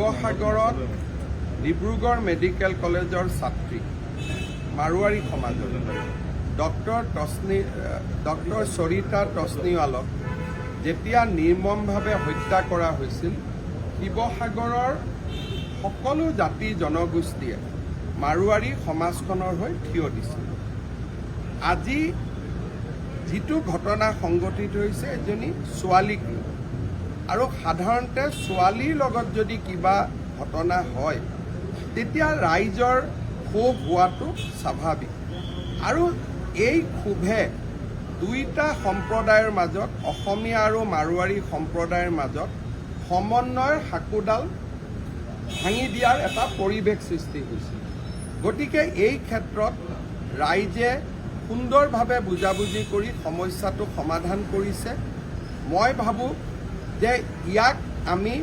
শিৱসাগৰত ডিব্ৰুগড় মেডিকেল কলেজৰ ছাত্ৰী মাৰোৱাৰী সমাজৰ ডক্টৰ সৰিতা তছনিৱালক যেতিয়া নিৰ্মমভাৱে হত্যা কৰা হৈছিল, শিৱসাগৰৰ সকলো জাতি জনগোষ্ঠীয়ে মাৰোৱাৰী সমাজখনৰ হৈ থিয় দিছিল। আজি যিটো ঘটনা সংঘটিত হৈছে এজনী ছোৱালীক লৈ, আৰু সাধাৰণতে ছোৱালীৰ লগত যদি কিবা ঘটনা হয় তেতিয়া ৰাইজৰ ক্ষোভ হোৱাটো স্বাভাৱিক, আৰু এই ক্ষোভে দুইটা সম্প্ৰদায়ৰ মাজত, অসমীয়া আৰু মাৰোৱাৰী সম্প্ৰদায়ৰ মাজত সমন্বয়ৰ সাঁকোডাল ভাঙি দিয়াৰ এটা পৰিৱেশ সৃষ্টি হৈছিল। গতিকে এই ক্ষেত্ৰত ৰাইজে সুন্দৰভাৱে বুজাবুজি কৰি সমস্যাটো সমাধান কৰিছে। মই ভাবোঁ যে ইয়াক আমি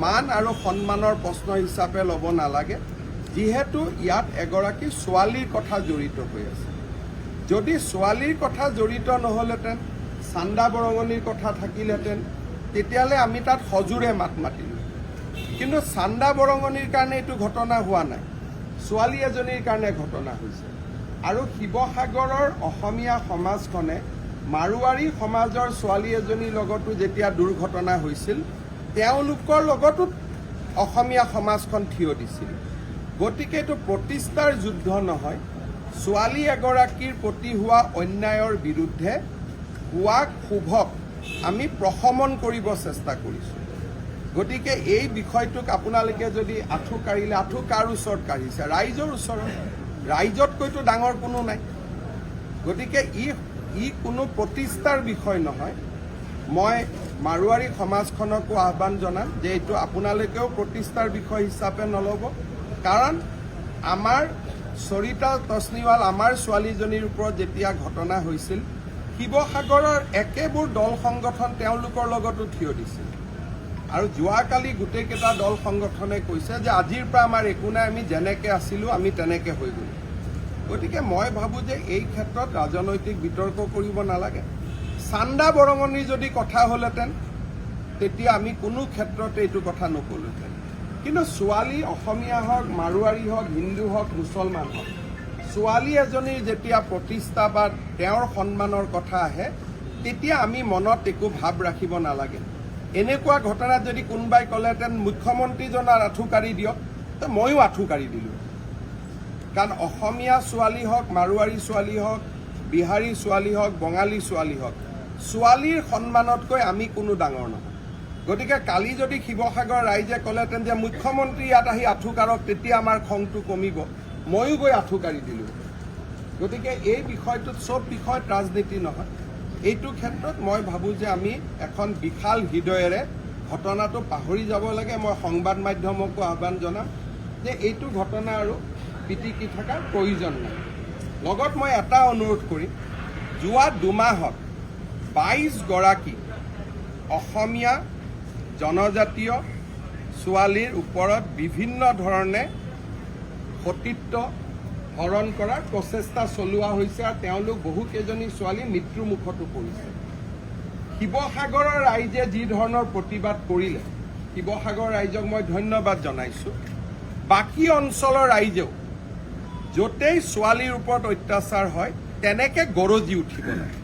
মান আৰু সন্মানৰ প্ৰশ্ন হিচাপে ল'ব নালাগে, যিহেতু ইয়াত এগৰাকী ছোৱালীৰ কথা জড়িত হৈ আছে। যদি ছোৱালীৰ কথা জড়িত নহ'লহেঁতেন, চান্দা বৰঙণিৰ কথা থাকিলহেঁতেন, তেতিয়াহ'লে আমি তাত সজোৰে মাত মাতিলোঁ। কিন্তু চান্দা বৰঙণিৰ কাৰণে এইটো ঘটনা হোৱা নাই, ছোৱালী এজনীৰ কাৰণে ঘটনা হৈছে। আৰু শিৱসাগৰৰ অসমীয়া সমাজখনে মাৰোৱাৰী সমাজৰ ছোৱালী এজনীৰ লগতো যেতিয়া দুৰ্ঘটনা হৈছিল, তেওঁলোকৰ লগতো অসমীয়া সমাজখন থিয় দিছিল। গতিকে এইটো প্ৰতিষ্ঠাৰ যুদ্ধ নহয়, ছোৱালী এগৰাকীৰ প্ৰতি হোৱা অন্যায়ৰ বিৰুদ্ধে হোৱা ক্ষোভক আমি প্ৰশমন কৰিব চেষ্টা কৰিছোঁ। গতিকে এই বিষয়টোক আপোনালোকে যদি আঁঠু কাঢ়িলে, আঁঠু কাৰ ওচৰত কাঢ়িছে? ৰাইজৰ ওচৰত। ৰাইজতকৈতো ডাঙৰ কোনো নাই। গতিকে ই কোনো প্ৰতিষ্ঠাৰ বিষয় নহয়। মই মাৰোৱাৰী সমাজখনকো আহ্বান জনাম যে এইটো আপোনালোকেও প্ৰতিষ্ঠাৰ বিষয় হিচাপে নল'ব, কাৰণ আমাৰ সৰিতা তছনিৱাল, আমাৰ ছোৱালীজনীৰ ওপৰত যেতিয়া ঘটনা হৈছিল, শিৱসাগৰৰ একেবোৰ দল সংগঠন তেওঁলোকৰ লগতো থিয় দিছিল। আৰু যোৱাকালি গোটেইকেইটা দল সংগঠনে কৈছে যে আজিৰ পৰা আমাৰ একো নাই, আমি যেনেকৈ আছিলোঁ আমি তেনেকৈ হৈ গ'লোঁ। গতিকে মই ভাবোঁ যে এই ক্ষেত্ৰত ৰাজনৈতিক বিতৰ্ক কৰিব নালাগে। চান্দা বৰঙণিৰ যদি কথা হ'লহেঁতেন তেতিয়া আমি কোনো ক্ষেত্ৰতে এইটো কথা নকলোহেঁতেন। কিন্তু ছোৱালী, অসমীয়া হওক, মাৰোৱাৰী হওক, হিন্দু হওক, মুছলমান হওক, ছোৱালী এজনীৰ যেতিয়া প্ৰতিষ্ঠা বা তেওঁৰ সন্মানৰ কথা আহে, তেতিয়া আমি মনত একো ভাৱ ৰাখিব নালাগে। এনেকুৱা ঘটনাত যদি কোনোবাই ক'লেহেঁতেন মুখ্যমন্ত্ৰীজনৰ আঁঠু কাঢ়ি দিয়ক, তো ময়ো আঁঠু কাঢ়ি দিলোঁ। কাৰণ অসমীয়া ছোৱালী হওক, মাৰোৱাৰী ছোৱালী হওক, বিহাৰী ছোৱালী হওক, বঙালী ছোৱালী হওক, ছোৱালীৰ সন্মানতকৈ আমি কোনো ডাঙৰ নহয়। গতিকে কালি যদি শিৱসাগৰ ৰাইজে ক'লেহেঁতেন যে মুখ্যমন্ত্ৰী ইয়াত আহি আঁঠু কাঢ়ক, তেতিয়া আমাৰ খংটো কমিব, ময়ো গৈ আঁঠু কাঢ়ি দিলোঁ। গতিকে এই বিষয়টোত চব বিষয়ত ৰাজনীতি নহয়। এইটো ক্ষেত্ৰত মই ভাবোঁ যে আমি এখন বিশাল হৃদয়েৰে ঘটনাটো পাহৰি যাব লাগে। মই সংবাদ মাধ্যমকো আহ্বান জনাম যে এইটো ঘটনা আৰু পিটিকি থকাৰ প্ৰয়োজন নাই। লগত মই এটা অনুৰোধ কৰিম, যোৱা দুমাহত 22 গৰাকী অসমীয়া জনজাতীয় ছোৱালীৰ ওপৰত বিভিন্ন ধৰণে সতীত্ব হৰণ কৰাৰ প্ৰচেষ্টা চলোৱা হৈছে, আৰু তেওঁলোক বহুকেইজনী ছোৱালী মৃত্যুমুখতো পৰিছে। শিৱসাগৰৰ ৰাইজে যি ধৰণৰ প্ৰতিবাদ কৰিলে, শিৱসাগৰ ৰাইজক মই ধন্যবাদ জনাইছোঁ। বাকী অঞ্চলৰ ৰাইজেও য'তেই ছোৱালীৰ ওপৰত অত্যাচাৰ হয় তেনেকৈ গৰজি উঠিব লাগে।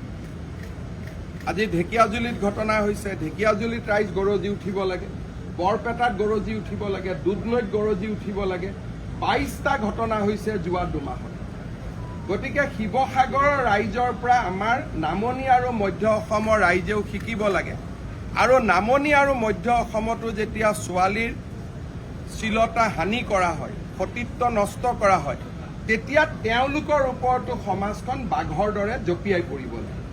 আজি ঢেকীয়াজুলিত ঘটনা হৈছে, ঢেকীয়াজুলিত ৰাইজ গৰজি উঠিব লাগে, বৰপেটাত গৰজি উঠিব লাগে, দুধনৈত গৰজি উঠিব লাগে। 22টা ঘটনা হৈছে যোৱা দুমাহত। গতিকে শিৱসাগৰৰ ৰাইজৰ পৰা আমাৰ নামনি আৰু মধ্য অসমৰ ৰাইজেও শিকিব লাগে। আৰু নামনি আৰু মধ্য অসমতো যেতিয়া ছোৱালীৰ শ্লীলতা হানি কৰা হয়, সতীত্ব নষ্ট কৰা হয়, তেতিয়া তেওঁলোকৰ ওপৰতো সমাজখন বাঘৰ দৰে জঁপিয়াই পৰিব লাগে।